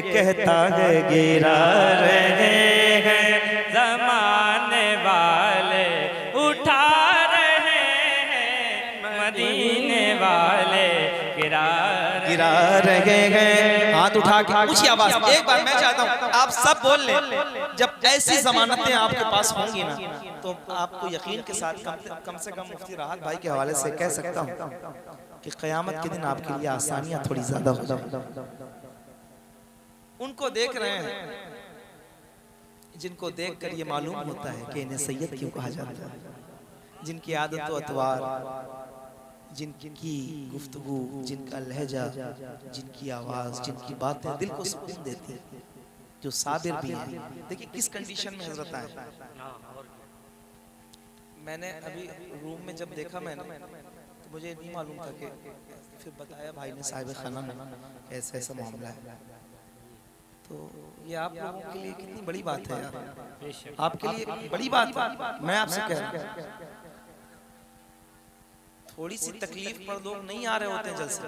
कहता है गिरा रहे हैं ज़माने वाले, उठा रहे हैं मदीने वाले, गिरा रहे हैं। हाथ उठा के ऊंची आवाज एक बार मैं चाहता हूँ आप सब बोल लें। जब ऐसी जमानतें आपके पास होंगी ना तो आपको यकीन के साथ कम से कम मुफ्ती राहत भाई के हवाले से कह सकता हूँ कि क़यामत के दिन आपके लिए आसानियां थोड़ी ज्यादा हो जाएंगी। उनको देख रहे हैं जिनको देखकर ये मालूम होता है कि इन्हें सैयद क्यों कहा जाता है, जिनकी आदत व अतवार, जिनकी गुफ्तगू, जिनका लहजा, जिनकी आवाज, जिनकी बातें दिल को सुकून देती है, जो साबिर भी है। देखिए किस कंडीशन में हजरत आए। मैंने अभी रूम में जब देखा मैंने तो मुझे नहीं मालूम था कि फिर बताया भाई ने साहिब खाना में ऐसा ऐसा मामला है। तो ये आप लोगों के लिए कितनी बड़ी बात है यार, आपके लिए बड़ी बात है। मैं आपसे कह रहा हूँ थोड़ी सी तकलीफ पर लोग नहीं आ रहे होते जलसे।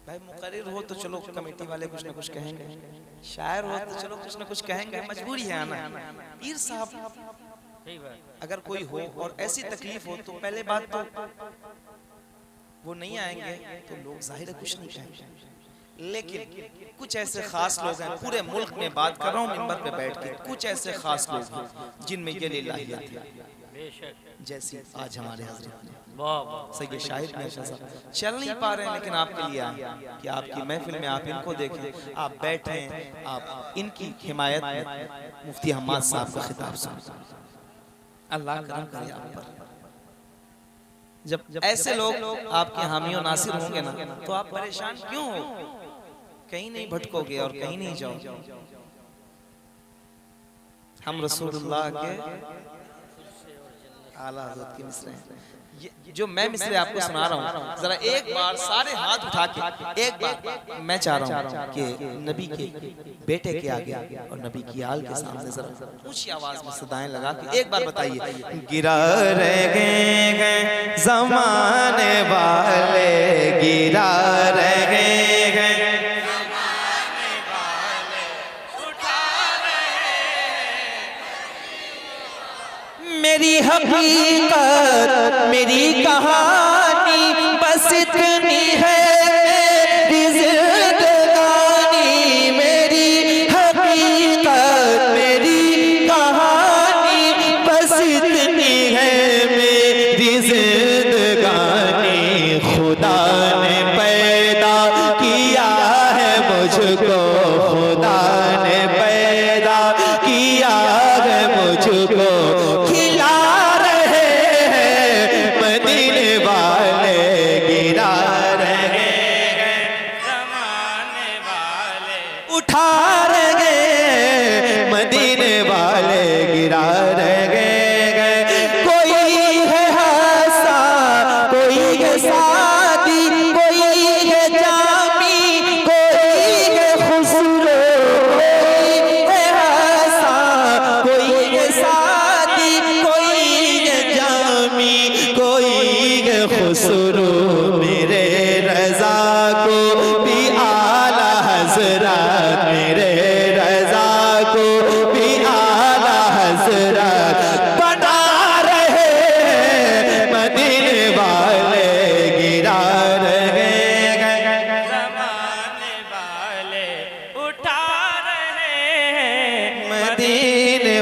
भाई मुकर्रिर हो तो चलो कमेटी वाले कुछ ना कुछ कहेंगे, शायर हो तो चलो कुछ ना कुछ कहेंगे, मजबूरी है आना। पीर साहब अगर कोई हो और ऐसी तकलीफ हो तो पहले बात तो वो नहीं आएंगे तो लोग जाहिर है कुछ नहीं कहेंगे। लेकिन कुछ ऐसे खास लोग हैं, पूरे मुल्क में बात कर रहा हूँ मिंबर पे बैठ के, कुछ ऐसे खास लोग हैं जिनमें ये लाहियत है, जैसी आज हमारे हजरत ने सैयद शाहिद में चल नहीं पा रहे हैं, लेकिन आपके लिए आए कि आपकी महफिल में आप इनको देखें, आप बैठें, आप इनकी हिमायत में मुफ्ती हम्माद साहब का खिताब सुनें। अल्लाह करम करे आप पर। जब ऐसे लोग आपके हामी और नासिर होंगे ना तो आप परेशान क्यों हो, कहीं नहीं भटकोगे और कहीं नहीं जाओगे। हम रसूलुल्लाह के आला हज़रत की मिसरे हैं। जो मैं मिसरे आपको सुना रहा हूँ, जरा एक बार सारे हाथ उठा के एक बार मैं चाह रहा हूँ कि नबी के बेटे के आगे और नबी की आल के सामने जरा ऊंची आवाज में सदाएं लगा के एक बार बताइए, गिरा रहे हैं ज़माने वाले, गिरा रहे हैं मेरी हकीकत मेरी कहानी बस इतनी है, मेरी जिंदगानी मेरी हकीकत मेरी कहानी बस इतनी है, मेरी जिंदगानी खुदा ने पैदा किया है मुझको, खुदा ने पैदा किया है मुझको,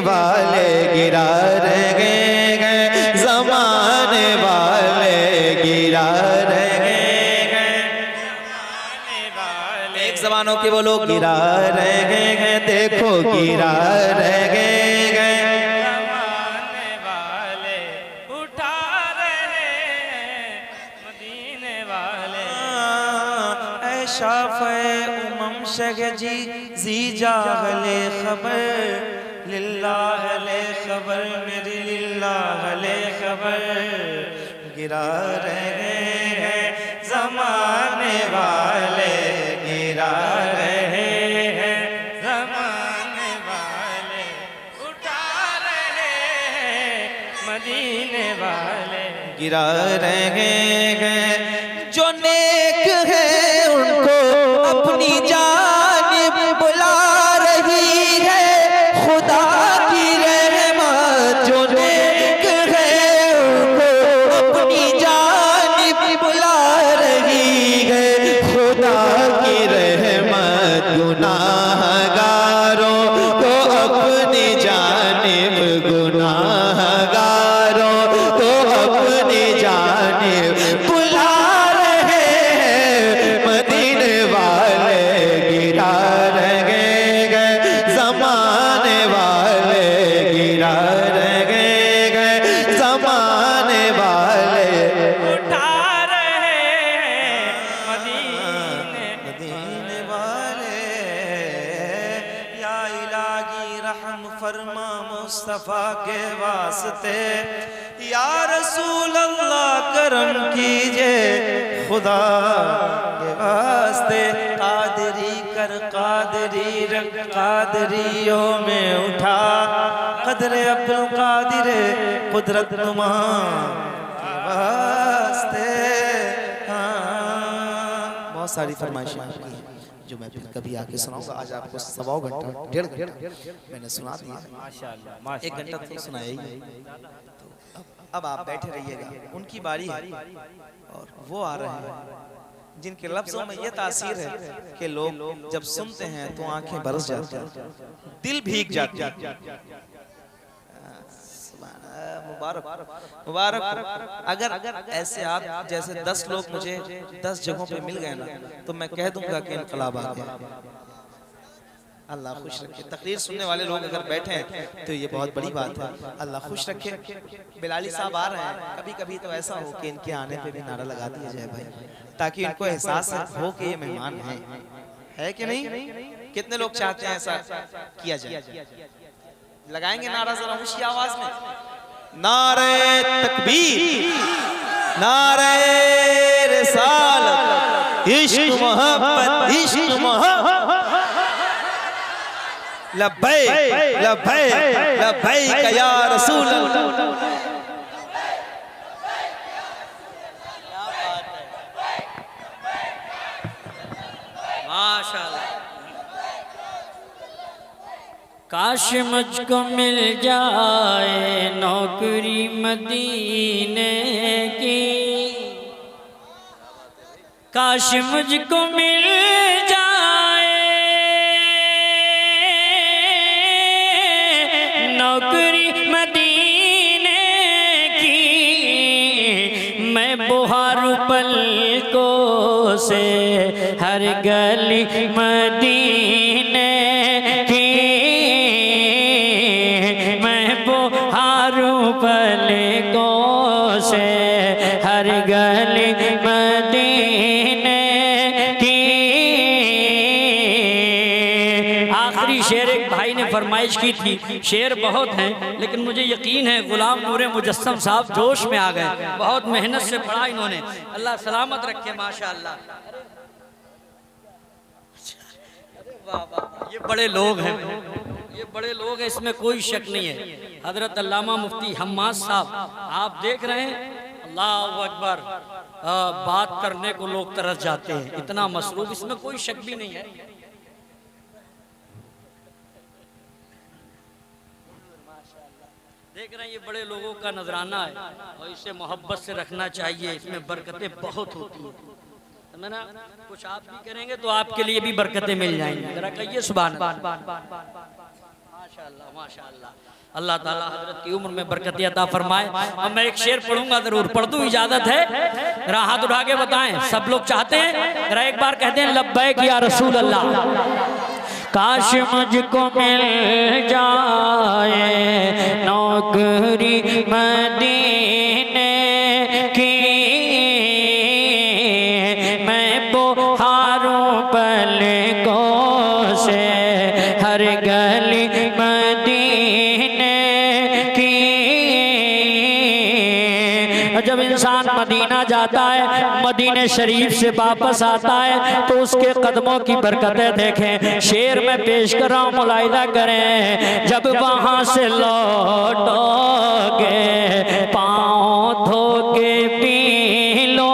वाले गिरा रहे हैं, ज़माने वाले गिरा रहे हैं, एक ज़मानों के वो लोग गिरा रहे हैं, देखो गिरा रहे हैं, ज़माने वाले उठा रहे हैं, मदीने वाले। ऐ शाफ़े उमम शगजी जी जागले खबर, लिल्लाह ले खबर मेरी, लिल्लाह ले खबर, गिरा रहे हैं ज़माने वाले, गिरा रहे हैं ज़माने वाले, उठा रहे हैं मदीने वाले, गिरा रहे हैं। जो नेक है उनको अपनी अपनी जानिब बुला रही है, खुदा की रहमत जो नेक है उनको अपनी जानिब बुला रही है, खुदा की रहमत गुनाहगारों को अपनी जानिब, गुनाहगारों को अपनी जानिब बुला रहे हैं। मदीने वाले गिरा रहे गए, ज़माने वाले गिरा रहे गए, ज़माने वाले उठा रहे हैं मदीने वाले। या इलाही रहम फरमा मुस्तफा के वास्ते, या रसूल अल्लाह करम कीजिए खुदा के वास्ते। कादरी कर कादरी रख कादरियों में उठा, कदरे अब्दुल कादिर कुदरत नुमा के वास्ते। बहुत सारी फरमाइशें आपकी हैं जो मैं फिर कभी आके सुनाऊंगा। आज आपको 1.25 घंटा 1.5 घंटा मैंने सुना दिया। माशाअल्लाह 1 घंटा तो सुनाया ही है। तो अब आप बैठे रहिएगा, उनकी बारी है और वो आ रहे हैं जिनके लफ्जों में ये तासीर है कि लोग जब सुनते हैं तो आंखें बरस जाती हैं, दिल भीग जाता है। मुबारक मुबारक। अगर ऐसे आप जैसे 10 लोग मुझे 10 जगहों पे मिल गए ना तो मैं कह दूंगा कि इनकलाब आ गया। अल्लाह खुश रखे। तकरीर सुनने वाले लोग अगर बैठे हैं तो ये बहुत बड़ी बात है। अल्लाह खुश रखे। बिलाली साहब आ रहे हैं, कभी कभी तो ऐसा हो कि इनके आने पे भी नारा लगा दिया जाए भाई, ताकि इनको एहसास हो कि ये मेहमान है कि नहीं। कितने लोग चाहते हैं ऐसा किया जाए? लगाएंगे नारा जरा ऊंची आवाज में। नारे तकबीर, नारे रिसालत, इश्क मोहब्बत, इश्क मोहब्बत। लब्बैक लब्बैक लब्बैक या रसूल अल्लाह। माशाअल्लाह। काश मुझको मिल जाए नौकरी मदीने की, काश मुझको मिल जाए नौकरी मदीने की, मैं बुहारू पलकों से हर गली मदीने की, मैं बुहारू पलकों से हर गली मदीने की। आखिरी शेर एक भाई ने फरमाइश की थी, शेर बहुत हैं लेकिन मुझे यकीन है गुलाम नूरे मुजस्सम साहब जोश में आ गए। बहुत मेहनत से पढ़ा इन्होंने, अल्लाह सलामत रखे माशाअल्लाह। वाह वाह, ये बड़े लोग हैं, ये बड़े लोग हैं, इसमें कोई शक नहीं है। हजरत अल्लामा मुफ्ती हम्माद साहब आप देख रहे हैं, अल्लाह अकबर, बात करने को लोग तरस जाते हैं, इतना मसरूफ, इसमें कोई शक भी नहीं है। देख रहे हैं ये बड़े लोगों का नजराना है और इसे मोहब्बत से रखना चाहिए, इसमें बरकतें बहुत होती हैं। ना कुछ आप भी करेंगे तो आपके लिए भी बरकतें मिल जाएंगी। जरा कहिए सुभान अल्लाह। माशाअल्लाह माशाअल्लाह। अल्लाह ताला हजरत की उम्र में बरकतें अता फरमाए। अब मैं एक शेर पढ़ूंगा, जरूर पढ़ दूं, इजाजत है? जरा हाथ उठा के बताएं, सब लोग चाहते हैं? जरा एक बार कहते हैं लब्बैक या रसूल अल्लाह। काश मुझको मिल जाए नौकरी मदीने की, मैं बुहारूं पलकों से हर गली मदीने की। जब इंसान मदीना जाता है, मदीने शरीफ से वापस आता है तो उसके कदमों की बरकतें देखें। शेर में पेश कर रहा हूं, मुलाहिदा करें। जब वहां से लौटोगे पाँव धो के पी लो,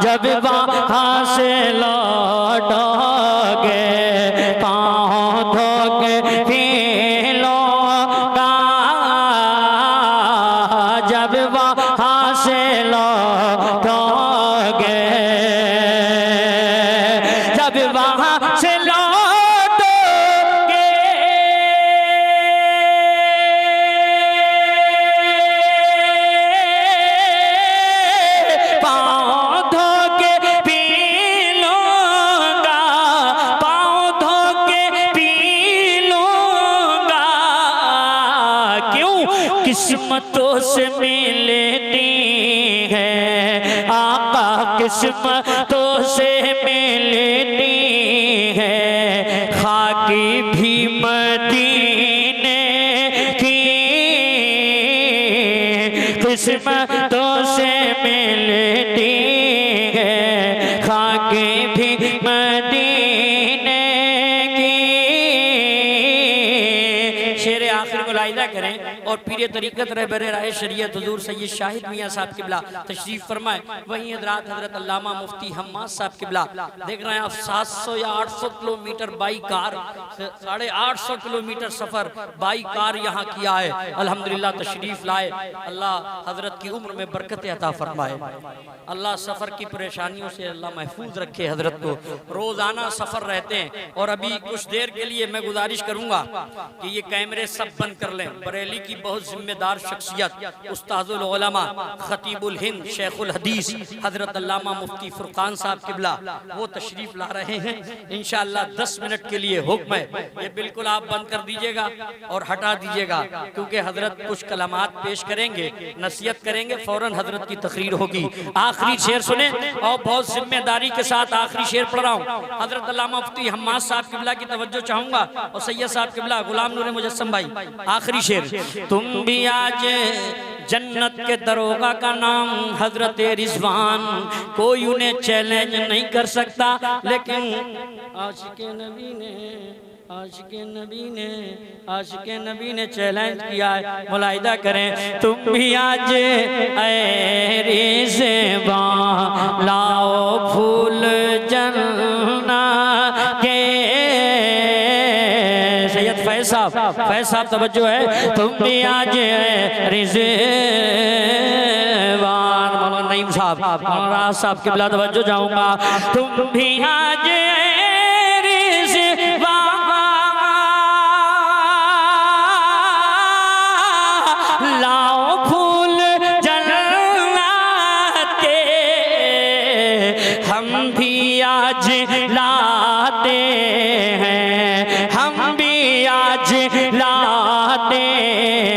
जब वहां पी लूंगा जब वहां से लौटोगे, जब वहां से लौटोगे। पाँव धो के पी लूंगा, पाँव धो के पी लूंगा। क्यों? किस्मतों से मिलती है आका, किस्मतों से मिलती है खाकी भी मदीने की, किस्मतों से मिलती है खाकी भी मदीने की। शेर आखिर को लाइदा करें और पीरे तरीक़त रहबर राय शरीयत हुजूर सैयद शाहिद मियाँ साहब किबला तशरीफ फरमाए। वहीं हजरात हजरत अल्लामा मुफ्ती हम्माद साहब किबला देख रहे हैं आप 700 या 800 kilometre by car, 850 kilometre suffer by car यहाँ किया है। अल्हम्दुलिल्लाह तशरीफ लाए। अल्लाह हजरत की उम्र में बरकत अता फरमाए। अल्लाह सफर की परेशानियों से अल्लाह महफूज रखे हजरत को। रोजाना सफर रहते हैं और अभी कुछ देर के लिए मैं गुजारिश करूंगा कि ये कैमरे सब बंद कर लें। बरेली की बहुत जिम्मेदार शख्सियत उस्ताजुल उलमा खतीबुल हिंद शेखुल हदीस हजरत अल्लामा मुफ्ती फुरकान साहब किबला वो तशरीफ ला रहे हैं। इंशाअल्लाह 10 मिनट के लिए हुक्म है, ये बिल्कुल आप बंद कर दीजिएगा और हटा दीजिएगा क्योंकि हजरत कुछ कलामात पेश करेंगे, नसीहत करेंगे, फौरन हजरत की तकरीर होगी। आखिरी शेर सुने और बहुत जिम्मेदारी के साथ आखिरी शेर पढ़ रहा हूँ। हजरत अल्लामा मुफ्ती हम्माद साहब किबला की तवज्जो चाहूंगा और सैयद साहब किबला गुलाम नूर मुजस्सम भाई। आखिरी शेर, तुम भी आज जन्नत के दरोगा का नाम हजरत रिजवान, कोई उन्हें चैलेंज नहीं कर सकता, लेकिन आशिक़े नबी ने चैलेंज किया है। मुलाहिदा करें, तुम भी आज ऐ रिज़वान लाओ फूल जन्ना के। सैयद फैज़ साहब तवज्जो है, तुम भी आज रिज़वान। मौलाना नईम साहब, मौलाना साहब किबला तवज्जो जाऊंगा, तुम भी आज आज लाते हैं, हम भी आज लाते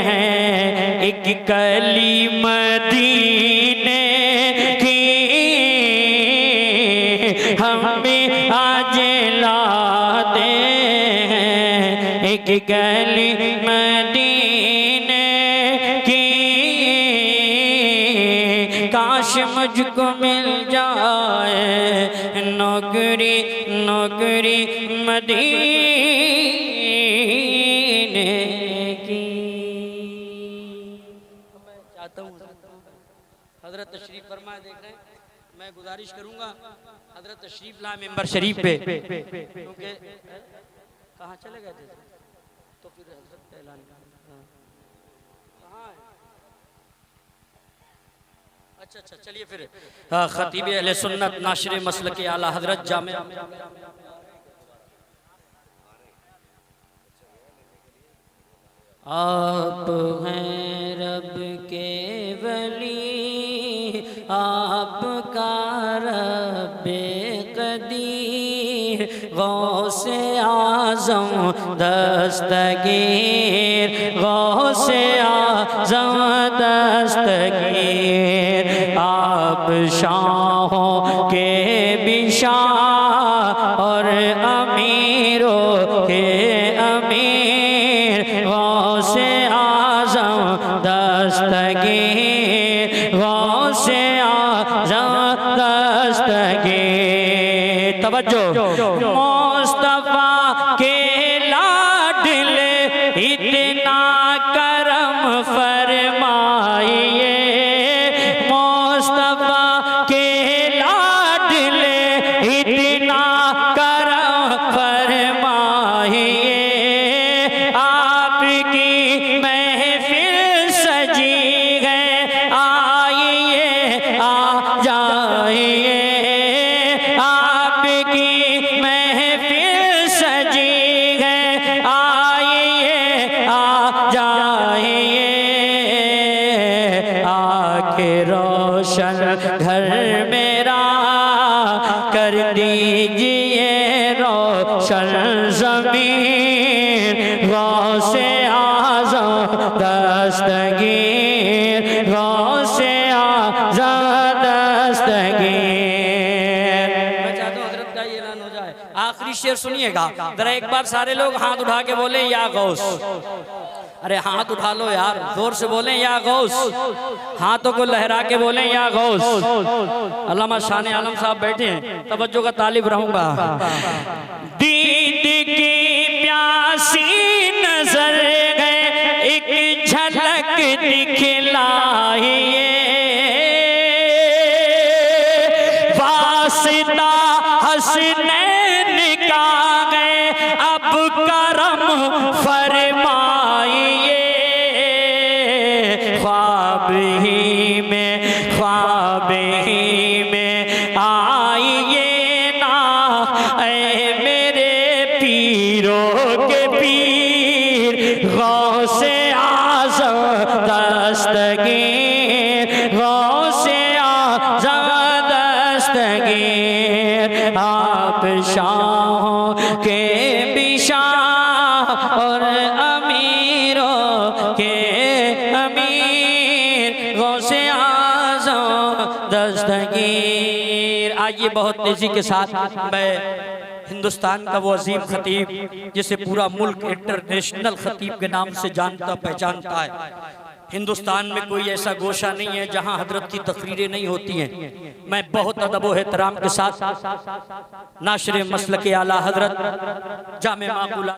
हैं एक कली मदीने की, हम भी आज लाते हैं एक कली मदीने की। काश मुझको मिल जाए नौकरी मदीने की। मैं चाहता हूँ हजरत तशरीफ फरमा देख रहे हैं, मैं गुजारिश करूंगा हजरत तशरीफ ला मेंबर शरीफ पे, क्योंकि कहाँ चले गए थे तो फिर हजरत का ऐलान कहाँ है? अच्छा चलिए फिर खतीब अहले सुन्नत नाशिर मसलक आला हजरत जामे आप हैं रब के वली, आपका रब्बे कदीर, गौसे आज़म दस्तगीर, गौसे आज़म दस्तगीर। आप शाहों के भी शाह और अमीरों के अमीर, गौसे आज़म दस्तगीर, गौसे आज़म दस्तगीर। तवज्जो, मुस्तफ़ा के लाडले इतना करम फरमाइए, मुस्तफ़ा के लाडले इतना करम फरमाइए। गौसे आज़म दस्तगीर, गौसे आज़म दस्तगीर। मैं चाहता हूँ हजरत का ये ऐलान हो जाए। आखिरी शेर सुनिएगा जरा एक बार, सारे लोग हाथ उठा के बोले या गौस। अरे हाथ उठा लो यार, जोर से बोलें या गौस, हाथों को लहरा के बोलें या गौस। अल्लामा शान आलम साहब बैठे हैं, तवज्जो का तालिब रहूंगा। दीद की प्यासी नजर गए एक झलक दिखलाइए, वास्ता हसनैन का गए अब करम फरमाइए। ख्वाब ही में आइए ना ऐ मेरे पीरों के पीर, गौसे आज़म दस्तगीर, गौसे आज़म दस्तगीर। आप शाहों के भी शाह और अमीरों के अमीर, गौसे आज़म दस्तगीर। आइए बहुत तेजी के साथ मैं हिंदुस्तान का वो अजीम खतीब जिसे पूरा मुल्क इंटरनेशनल खतीब के नाम से जानता पहचानता है। हिंदुस्तान में कोई ऐसा गोशा नहीं है जहां हजरत की तकरीरें नहीं होती हैं। मैं बहुत अदब व एहतराम के साथ नाशरे मसलक आला हजरत जामे माकूला